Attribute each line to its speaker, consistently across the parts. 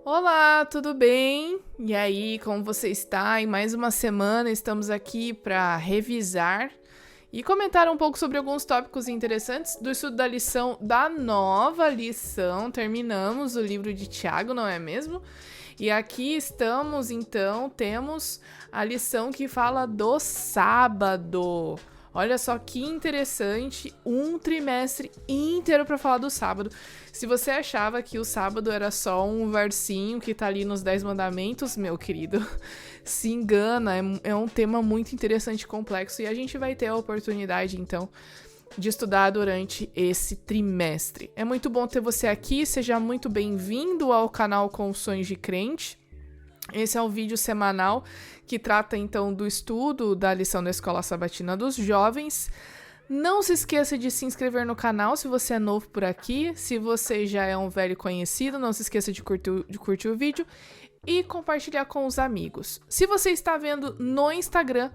Speaker 1: Olá, tudo bem? E aí, como você está? Em mais uma semana estamos aqui para revisar e comentar um pouco sobre alguns tópicos interessantes do estudo da nova lição. Terminamos o livro de Tiago, não é mesmo? E aqui estamos, então, temos a lição que fala do sábado. Olha só que interessante, um trimestre inteiro para falar do sábado. Se você achava que o sábado era só um versinho que tá ali nos 10 mandamentos, meu querido, se engana, é um tema muito interessante e complexo e a gente vai ter a oportunidade, então, de estudar durante esse trimestre. É muito bom ter você aqui, seja muito bem-vindo ao canal Confissões de Crente. Esse é o vídeo semanal que trata, então, do estudo da lição da Escola Sabatina dos Jovens. Não se esqueça de se inscrever no canal se você é novo por aqui. Se você já é um velho conhecido, não se esqueça de curtir o vídeo e compartilhar com os amigos. Se você está vendo no Instagram,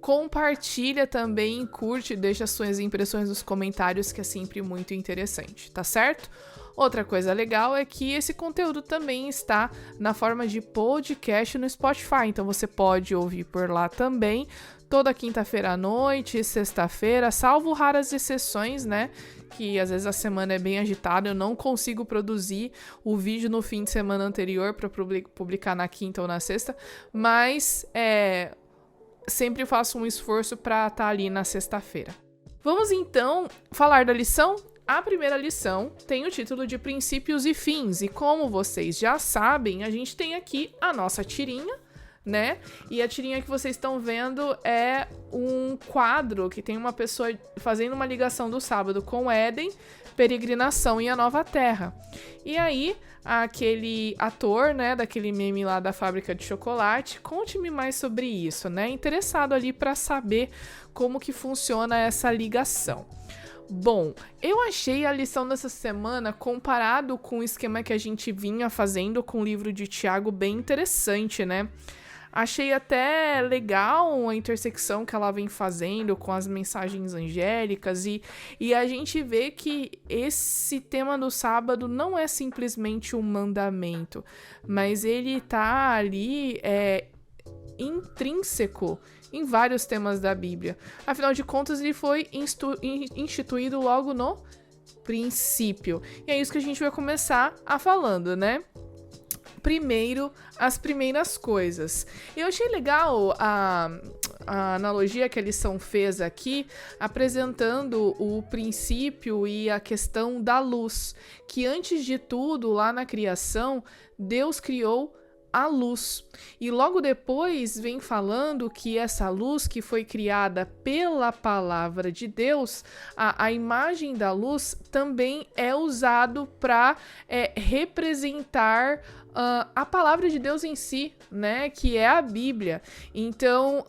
Speaker 1: compartilha também, curte, deixa suas impressões nos comentários, que é sempre muito interessante, tá certo? Outra coisa legal é que esse conteúdo também está na forma de podcast no Spotify, então você pode ouvir por lá também, toda quinta-feira à noite, sexta-feira, salvo raras exceções, né? Que às vezes a semana é bem agitada, eu não consigo produzir o vídeo no fim de semana anterior para publicar na quinta ou na sexta, mas sempre faço um esforço para estar ali na sexta-feira. Vamos então falar da lição? A primeira lição tem o título de Princípios e Fins, e como vocês já sabem, a gente tem aqui a nossa tirinha, né? E a tirinha que vocês estão vendo é um quadro que tem uma pessoa fazendo uma ligação do sábado com Éden, peregrinação e a nova terra. E aí, aquele ator, né, daquele meme lá da fábrica de chocolate, conte-me mais sobre isso, né? Interessado ali para saber como que funciona essa ligação. Bom, eu achei a lição dessa semana, comparado com o esquema que a gente vinha fazendo com o livro de Tiago, bem interessante, né? Achei até legal a intersecção que ela vem fazendo com as mensagens angélicas e a gente vê que esse tema do sábado não é simplesmente um mandamento, mas ele tá ali intrínseco em vários temas da Bíblia. Afinal de contas, ele foi instituído logo no princípio. E é isso que a gente vai começar falando, né? Primeiro, as primeiras coisas. Eu achei legal a analogia que a lição fez aqui, apresentando o princípio e a questão da luz, que antes de tudo, lá na criação, Deus criou a luz. E logo depois vem falando que essa luz que foi criada pela palavra de Deus, a imagem da luz também é usado para representar a palavra de Deus em si, né, que é a Bíblia. Então,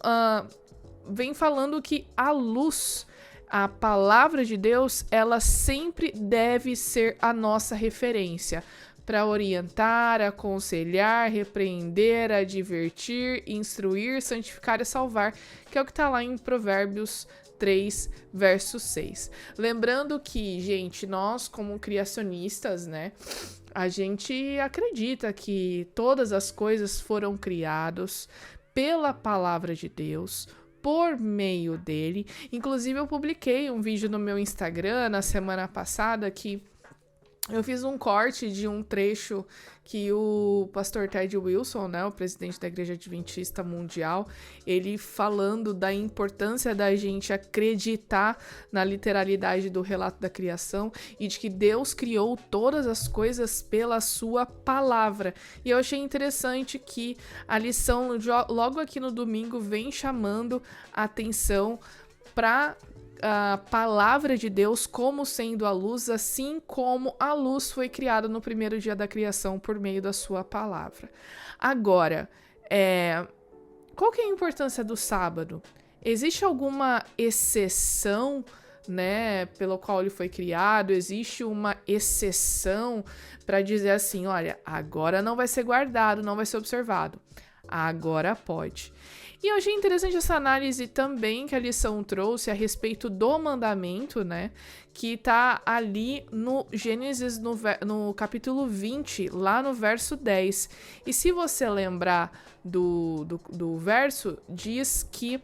Speaker 1: vem falando que a luz, a palavra de Deus, ela sempre deve ser a nossa referência para orientar, aconselhar, repreender, advertir, instruir, santificar e salvar, que é o que está lá em Provérbios 3, verso 6. Lembrando que, gente, nós como criacionistas, né, a gente acredita que todas as coisas foram criadas pela palavra de Deus, por meio dele. Inclusive, eu publiquei um vídeo no meu Instagram na semana passada que eu fiz um corte de um trecho que o pastor Ted Wilson, né, o presidente da Igreja Adventista Mundial, ele falando da importância da gente acreditar na literalidade do relato da criação e de que Deus criou todas as coisas pela sua palavra. E eu achei interessante que a lição, logo aqui no domingo, vem chamando a atenção para a palavra de Deus como sendo a luz, assim como a luz foi criada no primeiro dia da criação por meio da sua palavra. Agora, qual que é a importância do sábado? Existe alguma exceção, né, pelo qual ele foi criado? Existe uma exceção para dizer assim, olha, agora não vai ser guardado, não vai ser observado? Agora pode. E eu achei interessante essa análise também que a lição trouxe a respeito do mandamento, né? Que tá ali no Gênesis, no capítulo 20, lá no verso 10. E se você lembrar do verso, diz que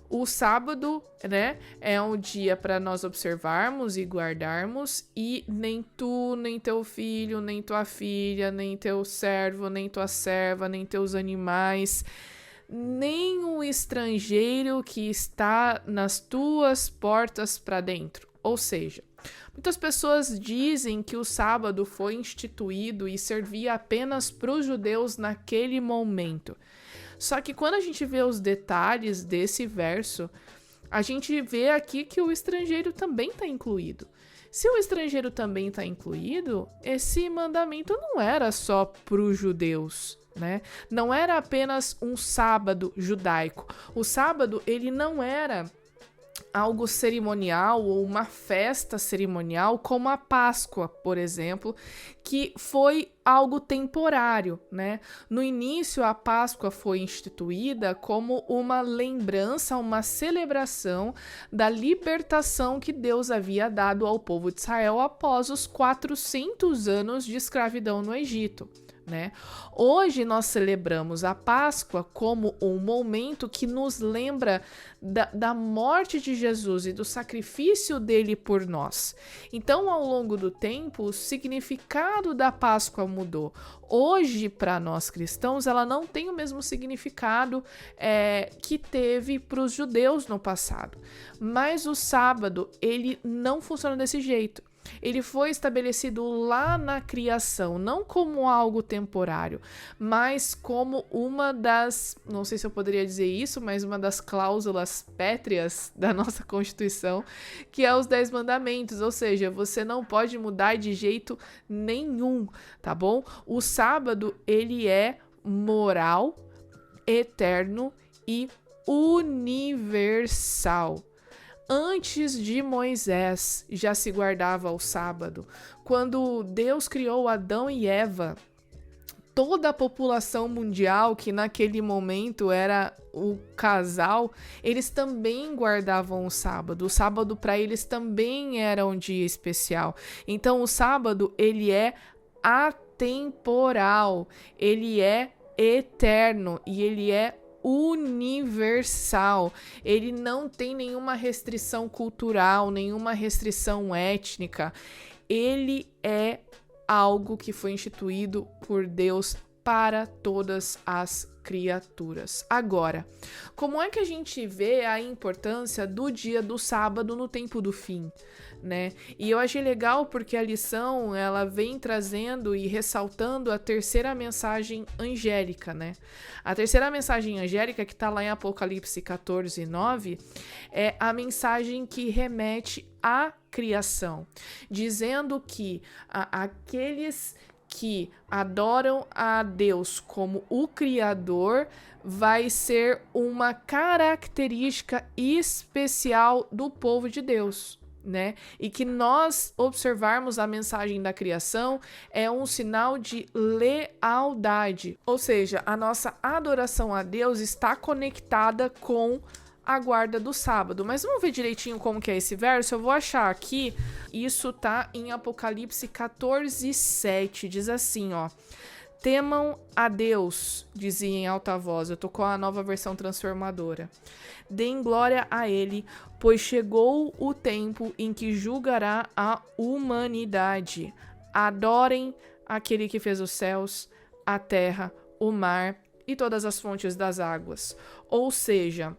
Speaker 1: o sábado, né, é um dia para nós observarmos e guardarmos, e nem tu, nem teu filho, nem tua filha, nem teu servo, nem tua serva, nem teus animais, nem o estrangeiro que está nas tuas portas para dentro. Ou seja, muitas pessoas dizem que o sábado foi instituído e servia apenas para os judeus naquele momento. Só que quando a gente vê os detalhes desse verso, a gente vê aqui que o estrangeiro também está incluído. Se o estrangeiro também está incluído, esse mandamento não era só para os judeus, né? Não era apenas um sábado judaico. O sábado, ele não era algo cerimonial ou uma festa cerimonial como a Páscoa, por exemplo, que foi algo temporário, né? No início, a Páscoa foi instituída como uma lembrança, uma celebração da libertação que Deus havia dado ao povo de Israel após os 400 anos de escravidão no Egito. Né? Hoje nós celebramos a Páscoa como um momento que nos lembra da morte de Jesus e do sacrifício dele por nós. Então, ao longo do tempo, o significado da Páscoa mudou. Hoje, para nós cristãos, ela não tem o mesmo significado que teve para os judeus no passado. Mas o sábado, ele não funciona desse jeito. Ele foi estabelecido lá na criação, não como algo temporário, mas como uma das, não sei se eu poderia dizer isso, mas uma das cláusulas pétreas da nossa Constituição, que é os 10 mandamentos, ou seja, você não pode mudar de jeito nenhum, tá bom? O sábado, ele é moral, eterno e universal. Antes de Moisés já se guardava o sábado. Quando Deus criou Adão e Eva, toda a população mundial, que naquele momento era o casal, eles também guardavam o sábado. O sábado para eles também era um dia especial. Então o sábado, ele é atemporal, ele é eterno e ele é universal. Ele não tem nenhuma restrição cultural, nenhuma restrição étnica. Ele é algo que foi instituído por Deus para todas as criaturas. Agora, como é que a gente vê a importância do dia do sábado no tempo do fim, né? E eu achei legal porque a lição, ela vem trazendo e ressaltando a terceira mensagem angélica, né? A terceira mensagem angélica, que está lá em Apocalipse 14, 9, é a mensagem que remete à criação, dizendo que aqueles que adoram a Deus como o Criador vai ser uma característica especial do povo de Deus, né? E que nós observarmos a mensagem da criação é um sinal de lealdade, ou seja, a nossa adoração a Deus está conectada com a guarda do sábado. Mas vamos ver direitinho como que é esse verso? Eu vou achar aqui. Isso tá em Apocalipse 14, 7. Diz assim, ó. Temam a Deus, dizia em alta voz. Eu tô com a nova versão transformadora. Deem glória a Ele, pois chegou o tempo em que julgará a humanidade. Adorem aquele que fez os céus, a terra, o mar e todas as fontes das águas. Ou seja,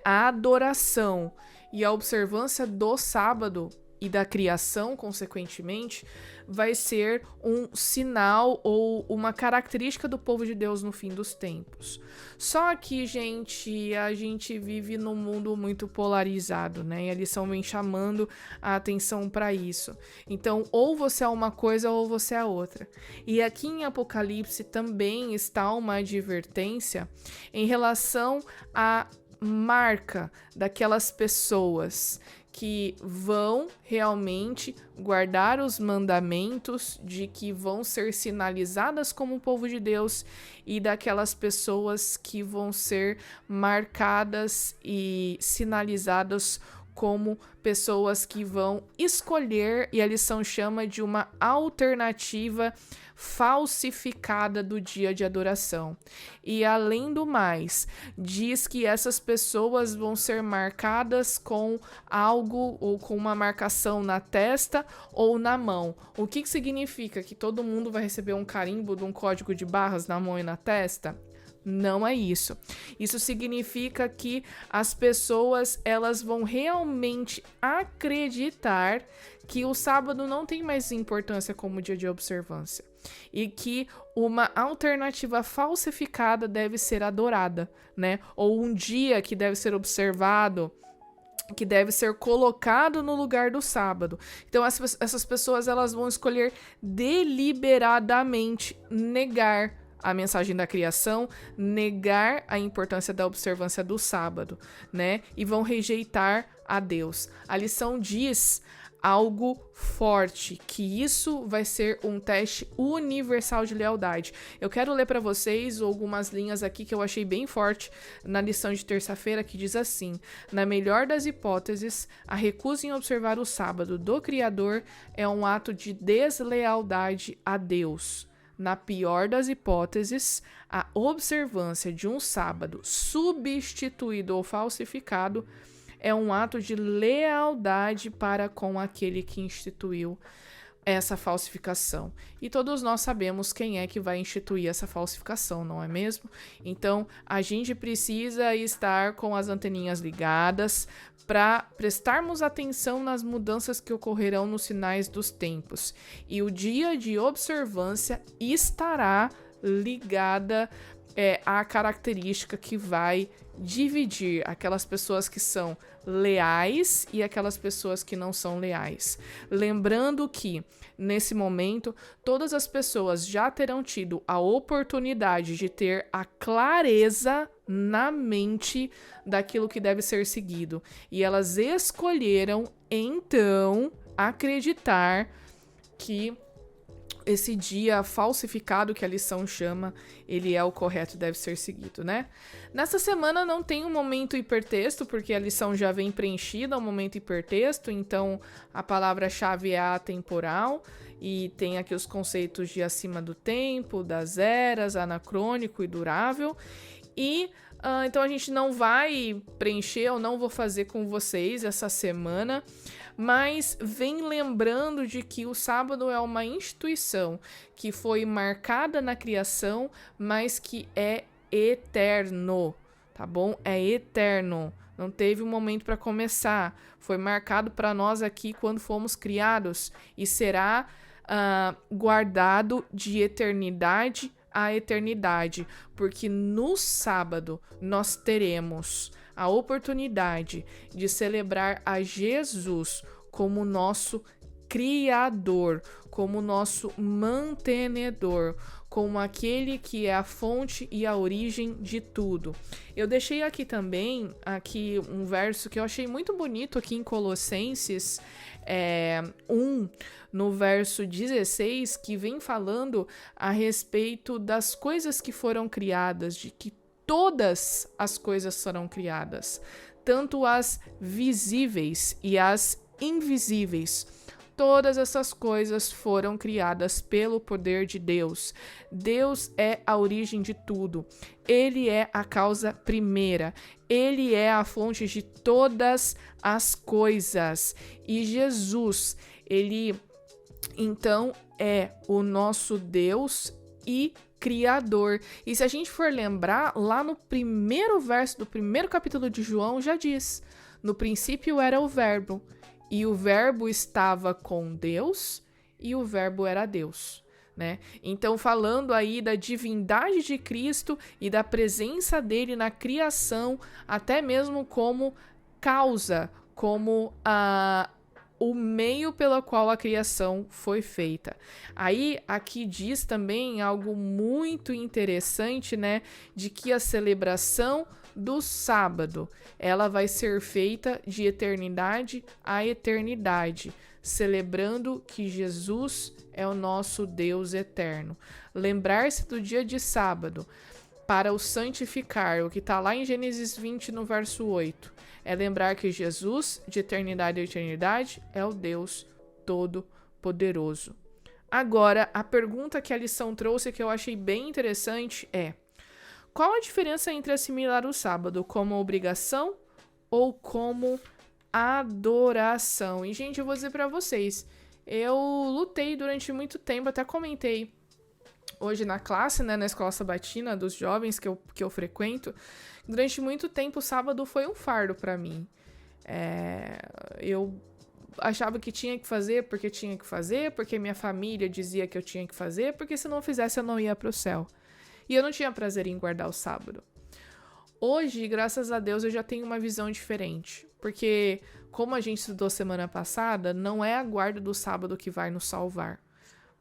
Speaker 1: a adoração e a observância do sábado e da criação, consequentemente, vai ser um sinal ou uma característica do povo de Deus no fim dos tempos. Só que, gente, a gente vive num mundo muito polarizado, né? E a lição vem chamando a atenção para isso. Então, ou você é uma coisa ou você é outra. E aqui em Apocalipse também está uma advertência em relação à marca daquelas pessoas que vão realmente guardar os mandamentos, de que vão ser sinalizadas como povo de Deus, e daquelas pessoas que vão ser marcadas e sinalizadas como pessoas que vão escolher, e a lição chama de uma alternativa falsificada do dia de adoração. E além do mais, diz que essas pessoas vão ser marcadas com algo ou com uma marcação na testa ou na mão. O que significa? Que todo mundo vai receber um carimbo de um código de barras na mão e na testa? Não é isso. Isso significa que as pessoas, elas vão realmente acreditar que o sábado não tem mais importância como dia de observância e que uma alternativa falsificada deve ser adorada, né? Ou um dia que deve ser observado, que deve ser colocado no lugar do sábado. Então essas pessoas, elas vão escolher deliberadamente negar a mensagem da criação, negar a importância da observância do sábado, né? E vão rejeitar a Deus. A lição diz algo forte, que isso vai ser um teste universal de lealdade. Eu quero ler para vocês algumas linhas aqui que eu achei bem forte na lição de terça-feira, que diz assim: na melhor das hipóteses, a recusa em observar o sábado do Criador é um ato de deslealdade a Deus. Na pior das hipóteses, a observância de um sábado substituído ou falsificado é um ato de lealdade para com aquele que instituiu essa falsificação. E todos nós sabemos quem é que vai instituir essa falsificação, não é mesmo? Então, a gente precisa estar com as anteninhas ligadas para prestarmos atenção nas mudanças que ocorrerão nos sinais dos tempos. E o dia de observância estará ligada à característica que vai dividir aquelas pessoas que são leais e aquelas pessoas que não são leais. Lembrando que, nesse momento, todas as pessoas já terão tido a oportunidade de ter a clareza na mente daquilo que deve ser seguido. E elas escolheram, então, acreditar que esse dia falsificado que a lição chama, ele é o correto e deve ser seguido, né? Nessa semana não tem um momento hipertexto, porque a lição já vem preenchida, um momento hipertexto, então a palavra-chave é atemporal, e tem aqui os conceitos de acima do tempo, das eras, anacrônico e durável, e então a gente não vai preencher, eu não vou fazer com vocês essa semana, mas vem lembrando de que o sábado é uma instituição que foi marcada na criação, mas que é eterno, tá bom? É eterno. Não teve um momento para começar. Foi marcado para nós aqui quando fomos criados e será guardado de eternidade a eternidade, porque no sábado nós teremos a oportunidade de celebrar a Jesus como nosso Criador, como nosso mantenedor, como aquele que é a fonte e a origem de tudo. Eu deixei aqui também um verso que eu achei muito bonito aqui em Colossenses 1, no verso 16, que vem falando a respeito das coisas que foram criadas, de que todas as coisas serão criadas, tanto as visíveis e as invisíveis. Todas essas coisas foram criadas pelo poder de Deus. Deus é a origem de tudo. Ele é a causa primeira. Ele é a fonte de todas as coisas. E Jesus, ele então é o nosso Deus e Criador. E se a gente for lembrar, lá no primeiro verso do primeiro capítulo de João já diz: no princípio era o Verbo, e o Verbo estava com Deus, e o Verbo era Deus, né? Então, falando aí da divindade de Cristo e da presença dele na criação, até mesmo como causa, como o meio pelo qual a criação foi feita. Aí, aqui diz também algo muito interessante, né? De que a celebração do sábado, ela vai ser feita de eternidade a eternidade, celebrando que Jesus é o nosso Deus eterno. Lembrar-se do dia de sábado para o santificar, o que está lá em Gênesis 20, no verso 8, é lembrar que Jesus, de eternidade a eternidade, é o Deus Todo-Poderoso. Agora, a pergunta que a lição trouxe, que eu achei bem interessante, é: qual a diferença entre assimilar o sábado como obrigação ou como adoração? E, gente, eu vou dizer para vocês, eu lutei durante muito tempo, até comentei hoje na classe, né, na escola sabatina dos jovens que eu frequento. Durante muito tempo o sábado foi um fardo para mim. Eu achava que tinha que fazer, porque minha família dizia que eu tinha que fazer, porque se não fizesse eu não ia para o céu. E eu não tinha prazer em guardar o sábado. Hoje, graças a Deus, eu já tenho uma visão diferente. Porque, como a gente estudou semana passada, não é a guarda do sábado que vai nos salvar.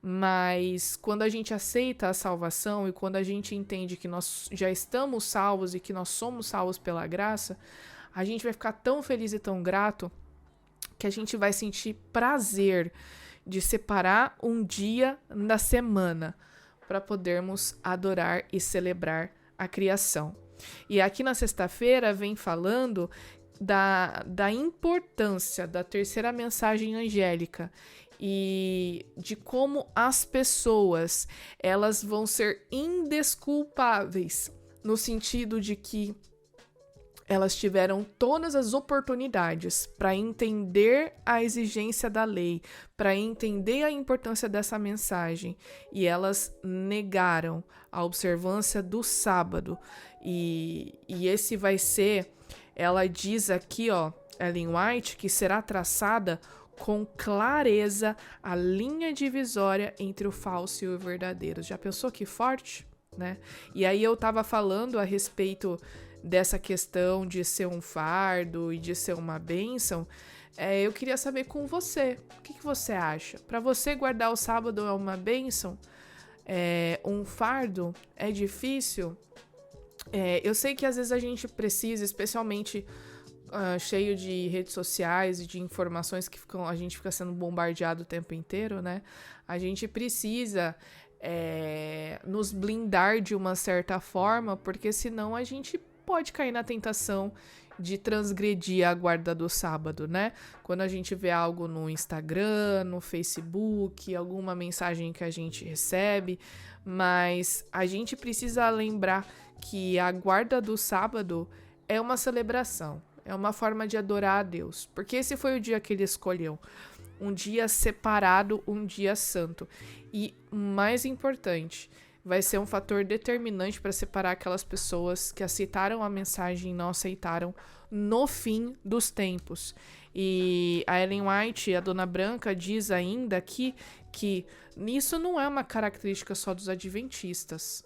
Speaker 1: Mas quando a gente aceita a salvação e quando a gente entende que nós já estamos salvos e que nós somos salvos pela graça, a gente vai ficar tão feliz e tão grato que a gente vai sentir prazer de separar um dia da semana para podermos adorar e celebrar a criação. E aqui na sexta-feira vem falando da importância da terceira mensagem angélica e de como as pessoas elas vão ser indesculpáveis, no sentido de que elas tiveram todas as oportunidades para entender a exigência da lei, para entender a importância dessa mensagem, e elas negaram a observância do sábado. E esse vai ser, ela diz aqui, Ellen White, que será traçada com clareza a linha divisória entre o falso e o verdadeiro. Já pensou que forte, né? E aí eu tava falando a respeito dessa questão de ser um fardo e de ser uma bênção. Eu queria saber com você, o que você acha? Para você, guardar o sábado é uma bênção? Um fardo? É difícil? Eu sei que às vezes a gente precisa, especialmente cheio de redes sociais e de informações que a gente fica sendo bombardeado o tempo inteiro, né? A gente precisa nos blindar de uma certa forma, porque senão a gente pode cair na tentação de transgredir a guarda do sábado, né? Quando a gente vê algo no Instagram, no Facebook, alguma mensagem que a gente recebe, mas a gente precisa lembrar que a guarda do sábado é uma celebração, é uma forma de adorar a Deus, porque esse foi o dia que ele escolheu, um dia separado, um dia santo. E mais importante, vai ser um fator determinante para separar aquelas pessoas que aceitaram a mensagem e não aceitaram no fim dos tempos. E a Ellen White, a Dona Branca, diz ainda aqui que isso não é uma característica só dos adventistas.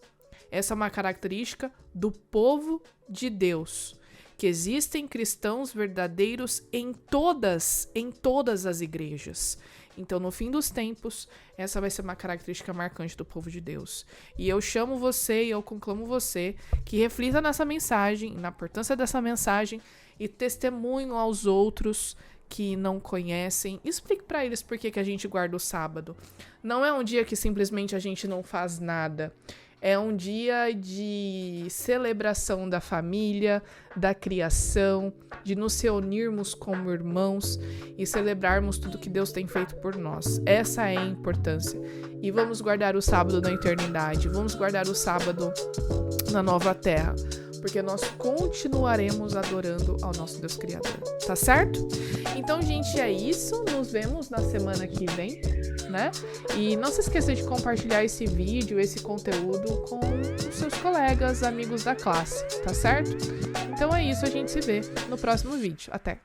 Speaker 1: Essa é uma característica do povo de Deus, que existem cristãos verdadeiros em todas as igrejas. Então, no fim dos tempos, essa vai ser uma característica marcante do povo de Deus. E eu chamo você e eu conclamo você que reflita nessa mensagem, na importância dessa mensagem e testemunho aos outros que não conhecem. Explique para eles por que a gente guarda o sábado. Não é um dia que simplesmente a gente não faz nada. É um dia de celebração da família, da criação, de nos reunirmos como irmãos e celebrarmos tudo que Deus tem feito por nós. Essa é a importância. E vamos guardar o sábado na eternidade, vamos guardar o sábado na nova terra, porque nós continuaremos adorando ao nosso Deus Criador, tá certo? Então, gente, é isso. Nos vemos na semana que vem, né? E não se esqueça de compartilhar esse vídeo, esse conteúdo com os seus colegas, amigos da classe, tá certo? Então é isso, a gente se vê no próximo vídeo. Até!